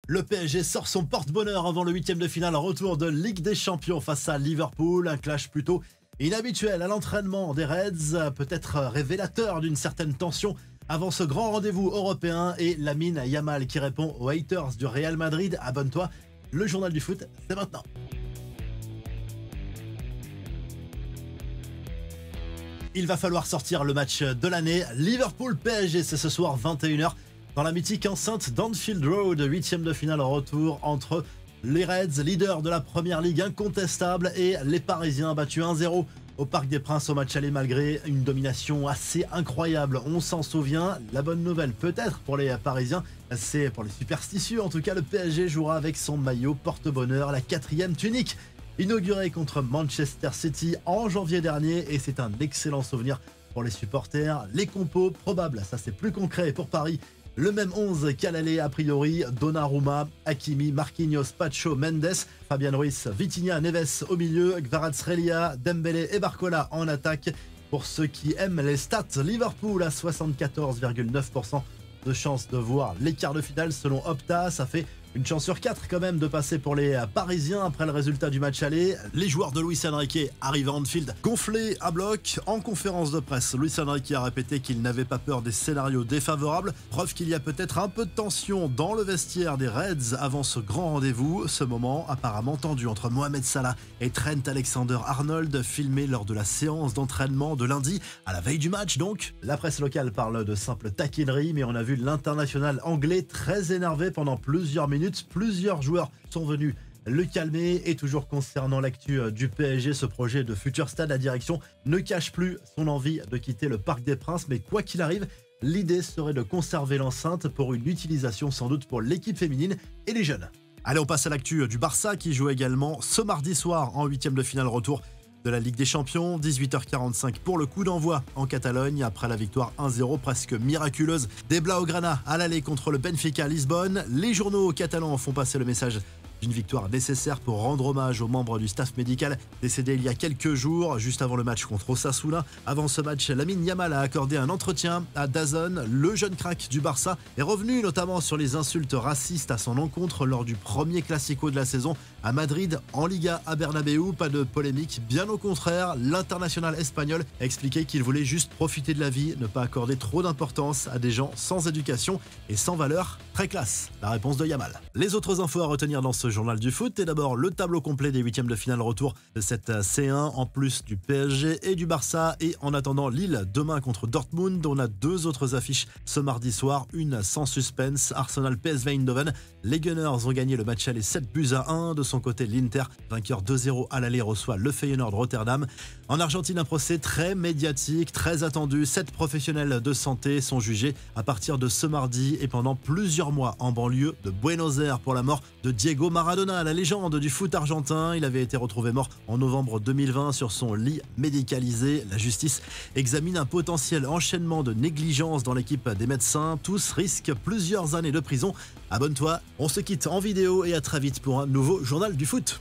Le PSG sort son porte-bonheur avant le huitième de finale retour de Ligue des Champions face à Liverpool. Un clash plutôt inhabituel à l'entraînement des Reds, peut-être révélateur d'une certaine tension avant ce grand rendez-vous européen. Et Lamine Yamal qui répond aux haters du Real Madrid. Abonne-toi, le journal du foot, c'est maintenant. Il va falloir sortir le match de l'année. Liverpool-PSG, c'est ce soir 21h. Dans la mythique enceinte d'Anfield Road, huitième de finale retour entre les Reds, leaders de la Première Ligue incontestable, et les Parisiens battus 1-0 au Parc des Princes au match aller malgré une domination assez incroyable. On s'en souvient. La bonne nouvelle peut-être pour les Parisiens, c'est pour les superstitieux. En tout cas, le PSG jouera avec son maillot porte-bonheur, la 4e tunique, inaugurée contre Manchester City en janvier dernier, et c'est un excellent souvenir pour les supporters. Les compos probables, ça c'est plus concret pour Paris. Le même 11 qu'à l'aller a priori: Donnarumma, Hakimi, Marquinhos, Pacho, Mendes, Fabian Ruiz, Vitinha, Neves au milieu, Kvaratskhelia, Dembélé et Barcola en attaque. Pour ceux qui aiment les stats, Liverpool a 74,9% de chance de voir les quarts de finale selon Opta. Ça fait une chance sur 4 quand même de passer pour les Parisiens après le résultat du match aller. Les joueurs de Luis Enrique arrivent à Anfield gonflés à bloc. En conférence de presse, Luis Enrique a répété qu'il n'avait pas peur des scénarios défavorables. Preuve qu'il y a peut-être un peu de tension dans le vestiaire des Reds avant ce grand rendez-vous. Ce moment apparemment tendu entre Mohamed Salah et Trent Alexander-Arnold, filmé lors de la séance d'entraînement de lundi, à la veille du match donc. La presse locale parle de simple taquinerie, mais on a vu l'international anglais très énervé pendant plusieurs minutes. Plusieurs joueurs sont venus le calmer. Et toujours concernant l'actu du PSG, ce projet de futur stade, la direction ne cache plus son envie de quitter le Parc des Princes. Mais quoi qu'il arrive, l'idée serait de conserver l'enceinte pour une utilisation sans doute pour l'équipe féminine et les jeunes. Allez, on passe à l'actu du Barça qui joue également ce mardi soir en huitième de finale retour de la Ligue des Champions. 18h45 pour le coup d'envoi en Catalogne après la victoire 1-0 presque miraculeuse des Blaugrana à l'aller contre le Benfica Lisbonne. Les journaux catalans font passer le message d'une victoire nécessaire pour rendre hommage aux membres du staff médical décédés il y a quelques jours, juste avant le match contre Osasuna. Avant ce match, Lamine Yamal a accordé un entretien à DAZN. Le jeune crack du Barça est revenu notamment sur les insultes racistes à son encontre lors du premier Classico de la saison à Madrid en Liga à Bernabéu. Pas de polémique, bien au contraire. L'international espagnol a expliqué qu'il voulait juste profiter de la vie, ne pas accorder trop d'importance à des gens sans éducation et sans valeur. Très classe, la réponse de Yamal. Les autres infos à retenir dans ce journal du foot, et d'abord le tableau complet des huitièmes de finale retour de cette C1 en plus du PSG et du Barça. Et en attendant Lille demain contre Dortmund, on a deux autres affiches ce mardi soir, une sans suspense: Arsenal PSV Eindhoven. Les Gunners ont gagné le match aller 7-1. De son côté, l'Inter, vainqueur 2-0 à l'aller, reçoit le Feyenoord Rotterdam. En Argentine, un procès très médiatique, très attendu. 7 professionnels de santé sont jugés à partir de ce mardi et pendant plusieurs mois en banlieue de Buenos Aires pour la mort de Diego Maradona, la légende du foot argentin. Il avait été retrouvé mort en novembre 2020 sur son lit médicalisé. La justice examine un potentiel enchaînement de négligences dans l'équipe des médecins. Tous risquent plusieurs années de prison. Abonne-toi, on se quitte en vidéo et à très vite pour un nouveau journal du foot.